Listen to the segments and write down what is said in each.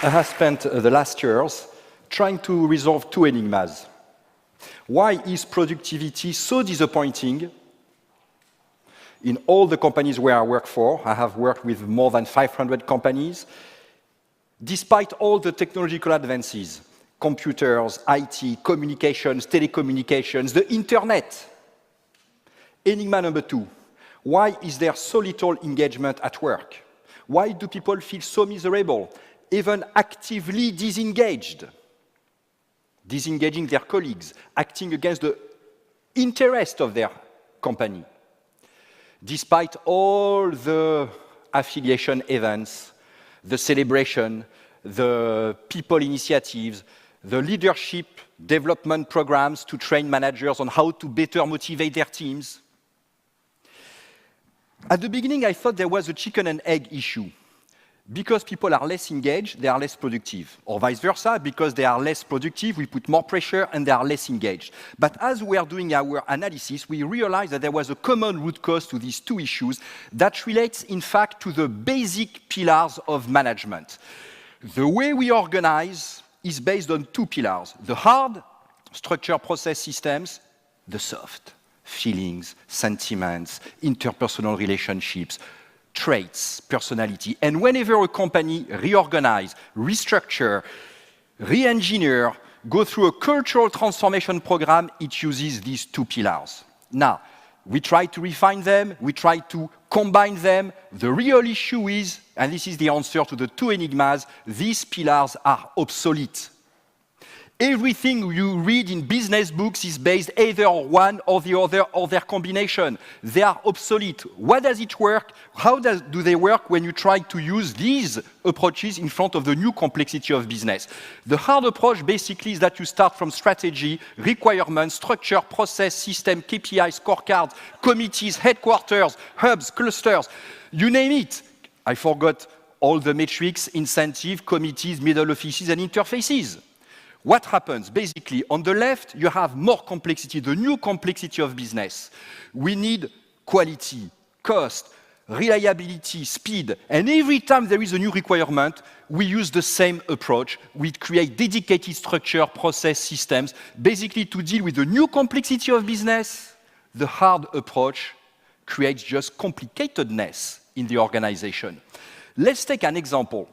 I have spent the last years trying to resolve two enigmas. Why is productivity so disappointing in all the companies where I work for? I have worked with more than 500 companies. Despite all the technological advances, computers, IT, communications, telecommunications, the internet. Enigma number two, why is there so little engagement at work? Why do people feel so miserable, even actively disengaged? Disengaging their colleagues, acting against the interest of their company. Despite all the affiliation events, the celebration, the people initiatives, the leadership development programs to train managers on how to better motivate their teams. At the beginning, I thought there was a chicken and egg issue. Because people are less engaged, they are less productive. Or vice versa, because they are less productive, we put more pressure and they are less engaged. But as we are doing our analysis, we realized that there was a common root cause to these two issues that relates, in fact, to the basic pillars of management. The way we organize is based on two pillars. The hard, structure, process, systems. The soft, feelings, sentiments, interpersonal relationships, traits, personality. And whenever a company reorganize, restructure, re-engineer, go through a cultural transformation program, it uses these two pillars. Now, we try to refine them, we try to combine them. The real issue is, and this is the answer to the two enigmas, these pillars are obsolete. Everything you read in business books is based either on one or the other or their combination. They are obsolete. What does it work? How do they work when you try to use these approaches in front of the new complexity of business? The hard approach basically is that you start from strategy, requirements, structure, process, system, KPIs, scorecards, committees, headquarters, hubs, clusters, you name it. I forgot all the metrics, incentive, committees, middle offices, and interfaces. What happens? Basically, on the left, you have more complexity, the new complexity of business. We need quality, cost, reliability, speed. And every time there is a new requirement, we use the same approach. We create dedicated structure, process, systems, basically to deal with the new complexity of business. The hard approach creates just complicatedness in the organization. Let's take an example.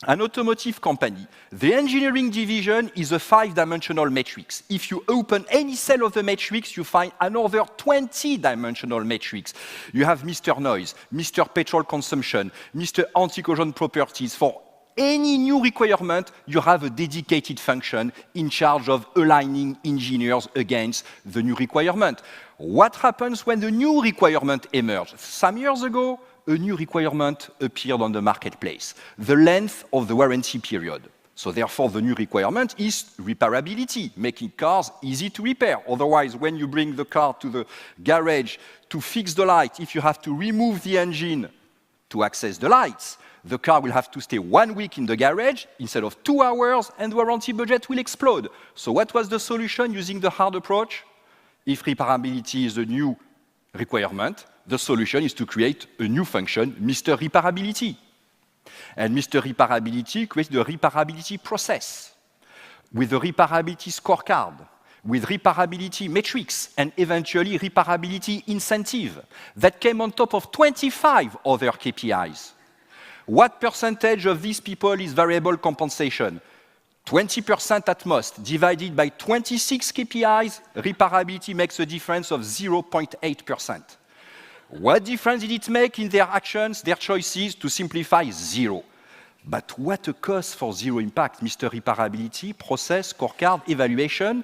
An automotive company, the engineering division is a 5-dimensional matrix. If you open any cell of the matrix, you find another 20-dimensional matrix. You have Mr. Noise, Mr. Petrol Consumption, Mr. Anti-corrosion Properties. For any new requirement, you have a dedicated function in charge of aligning engineers against the new requirement. What happens when the new requirement emerges? Some years ago, a new requirement appeared on the marketplace, the length of the warranty period. So therefore, the new requirement is repairability, making cars easy to repair. Otherwise, when you bring the car to the garage to fix the light, if you have to remove the engine to access the lights, the car will have to stay 1 week in the garage instead of 2 hours, and the warranty budget will explode. So what was the solution using the hard approach? If repairability is a new requirement, the solution is to create a new function, Mr. Repairability. And Mr. Repairability creates the repairability process with the repairability scorecard, with repairability metrics, and eventually repairability incentive that came on top of 25 other KPIs. What percentage of these people is variable compensation? 20% at most, divided by 26 KPIs, repairability makes a difference of 0.8%. What difference did it make in their actions, their choices? To simplify, 0. But what a cost for 0 impact, Mr. Repairability, process, scorecard, evaluation,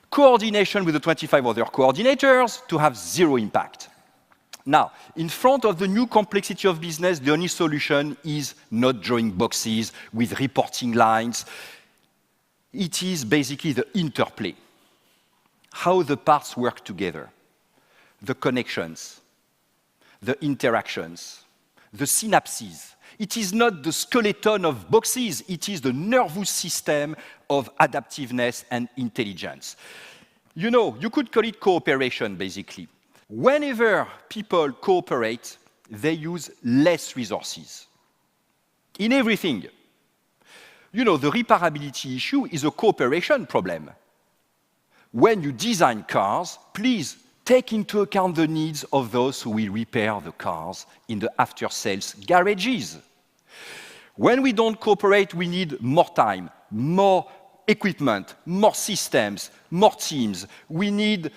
coordination with the 25 other coordinators to have 0 impact. Now, in front of the new complexity of business, the only solution is not drawing boxes with reporting lines. It is basically the interplay, how the parts work together, the connections, the interactions, the synapses. It is not the skeleton of boxes, it is the nervous system of adaptiveness and intelligence. You know, you could call it cooperation, basically. Whenever people cooperate, they use less resources in everything. You know, the repairability issue is a cooperation problem. When you design cars, please take into account the needs of those who will repair the cars in the after-sales garages. When we don't cooperate, we need more time, more equipment, more systems, more teams. We need,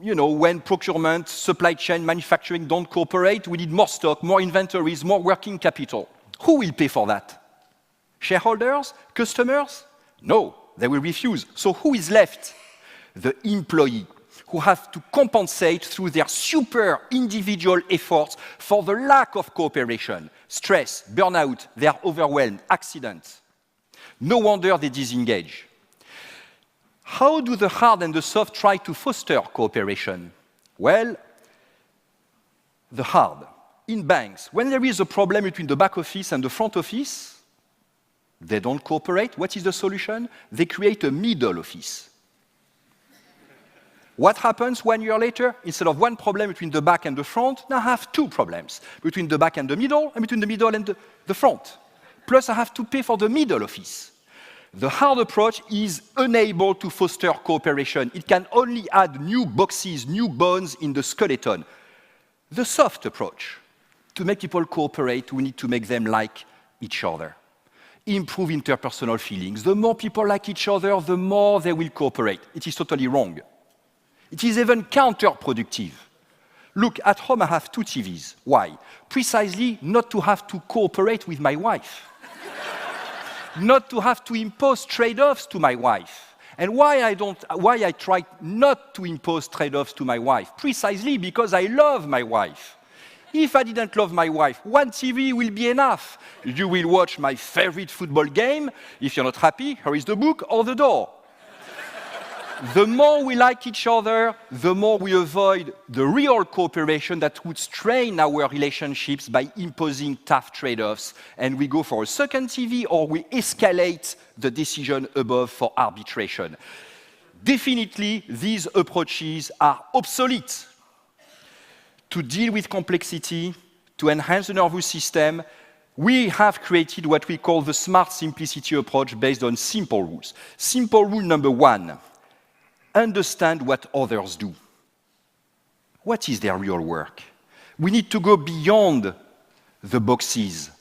you know, when procurement, supply chain, manufacturing don't cooperate, we need more stock, more inventories, more working capital. Who will pay for that? Shareholders? Customers? No, they will refuse. So who is left? The employee, who have to compensate through their super individual efforts for the lack of cooperation, stress, burnout, they are overwhelmed, accidents. No wonder they disengage. How do the hard and the soft try to foster cooperation? Well, the hard. In banks, when there is a problem between the back office and the front office, they don't cooperate. What is the solution? They create a middle office. What happens 1 year later? Instead of one problem between the back and the front, now I have two problems, between the back and the middle, and between the middle and the front. Plus, I have to pay for the middle office. The hard approach is unable to foster cooperation. It can only add new boxes, new bones in the skeleton. The soft approach, to make people cooperate, we need to make them like each other. Improve interpersonal feelings. The more people like each other, the more they will cooperate. It is totally wrong. It is even counterproductive. Look, at home I have 2 TVs. Why? Precisely not to have to cooperate with my wife. Not to have to impose trade-offs to my wife. And why I try not to impose trade-offs to my wife? Precisely because I love my wife. If I didn't love my wife, 1 TV will be enough. You will watch my favorite football game. If you're not happy, here is the book or the door. The more we like each other, the more we avoid the real cooperation that would strain our relationships by imposing tough trade-offs, and we go for a second TV or we escalate the decision above for arbitration. Definitely, these approaches are obsolete. To deal with complexity, to enhance the nervous system, we have created what we call the smart simplicity approach based on simple rules. Simple rule number 1. Understand what others do. What is their real work? We need to go beyond the boxes,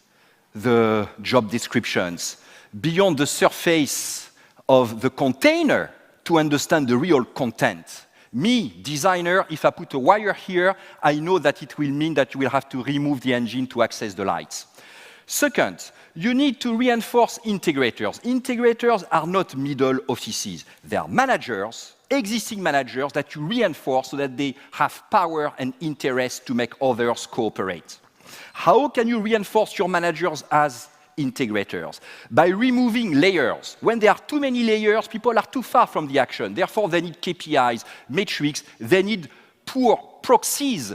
the job descriptions, beyond the surface of the container to understand the real content. Me, designer, if I put a wire here, I know that it will mean that you will have to remove the engine to access the lights. Second, you need to reinforce integrators. Integrators are not middle offices. They are managers, existing managers that you reinforce so that they have power and interest to make others cooperate. How can you reinforce your managers as integrators? By removing layers. When there are too many layers, people are too far from the action. Therefore, they need KPIs, metrics, they need poor proxies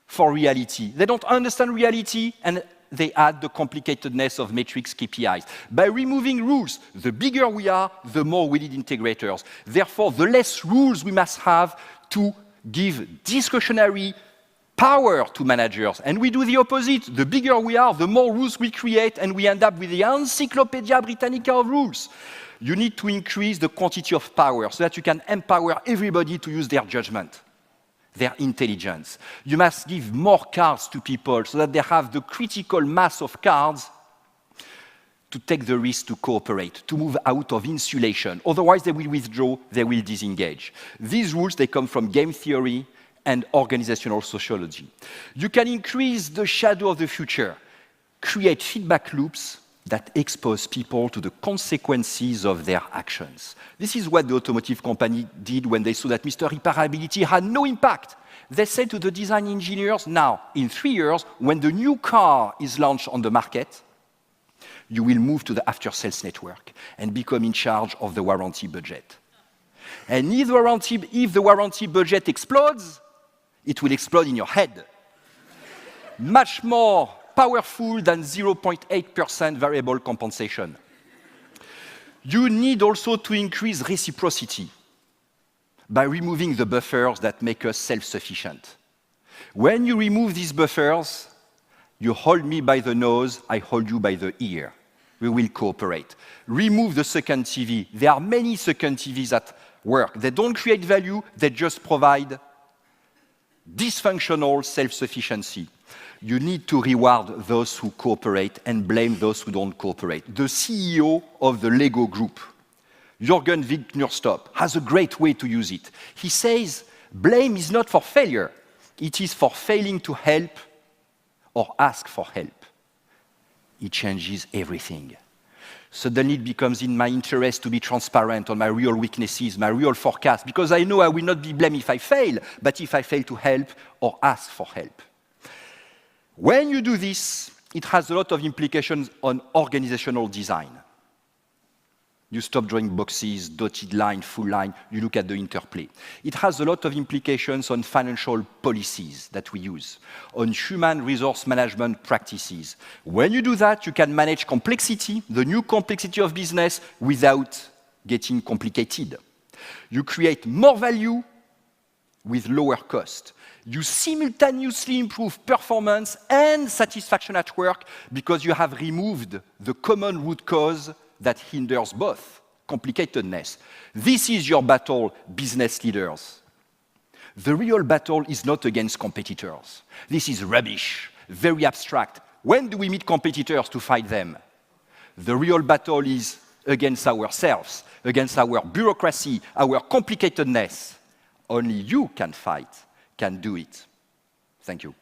for reality. They don't understand reality, and they add the complicatedness of metrics KPIs. By removing rules, the bigger we are, the more we need integrators. Therefore, the less rules we must have to give discretionary power to managers. And we do the opposite. The bigger we are, the more rules we create, and we end up with the Encyclopedia Britannica of rules. You need to increase the quantity of power so that you can empower everybody to use their judgment, their intelligence. You must give more cards to people so that they have the critical mass of cards to take the risk to cooperate, to move out of insulation. Otherwise, they will withdraw, they will disengage. These rules, they come from game theory and organizational sociology. You can increase the shadow of the future, create feedback loops that expose people to the consequences of their actions. This is what the automotive company did when they saw that Mr. Repairability had no impact. They said to the design engineers, now, in 3 years, when the new car is launched on the market, you will move to the after-sales network and become in charge of the warranty budget. And if the warranty budget explodes, it will explode in your head. Much more powerful than 0.8% variable compensation. You need also to increase reciprocity by removing the buffers that make us self-sufficient. When you remove these buffers, you hold me by the nose, I hold you by the ear. we will cooperate. Remove the second TV. There are many second TVs at work. They don't create value, they just provide dysfunctional self-sufficiency. You need to reward those who cooperate and blame those who don't cooperate. The CEO of the Lego Group, Jürgen Wignerstop, has a great way to use it. He says, blame is not for failure, it is for failing to help or ask for help. It changes everything. Suddenly it becomes in my interest to be transparent on my real weaknesses, my real forecast, because I know I will not be blamed if I fail, but if I fail to help or ask for help. When you do this, it has a lot of implications on organizational design. You stop drawing boxes, dotted line, full line, you look at the interplay. It has a lot of implications on financial policies that we use, on human resource management practices. When you do that, you can manage complexity, the new complexity of business, without getting complicated. You create more value with lower cost. You simultaneously improve performance and satisfaction at work because you have removed the common root cause that hinders both, complicatedness. This is your battle, business leaders. The real battle is not against competitors. This is rubbish, very abstract. When do we meet competitors to fight them? The real battle is against ourselves, against our bureaucracy, our complicatedness. Only you can fight, can do it. Thank you.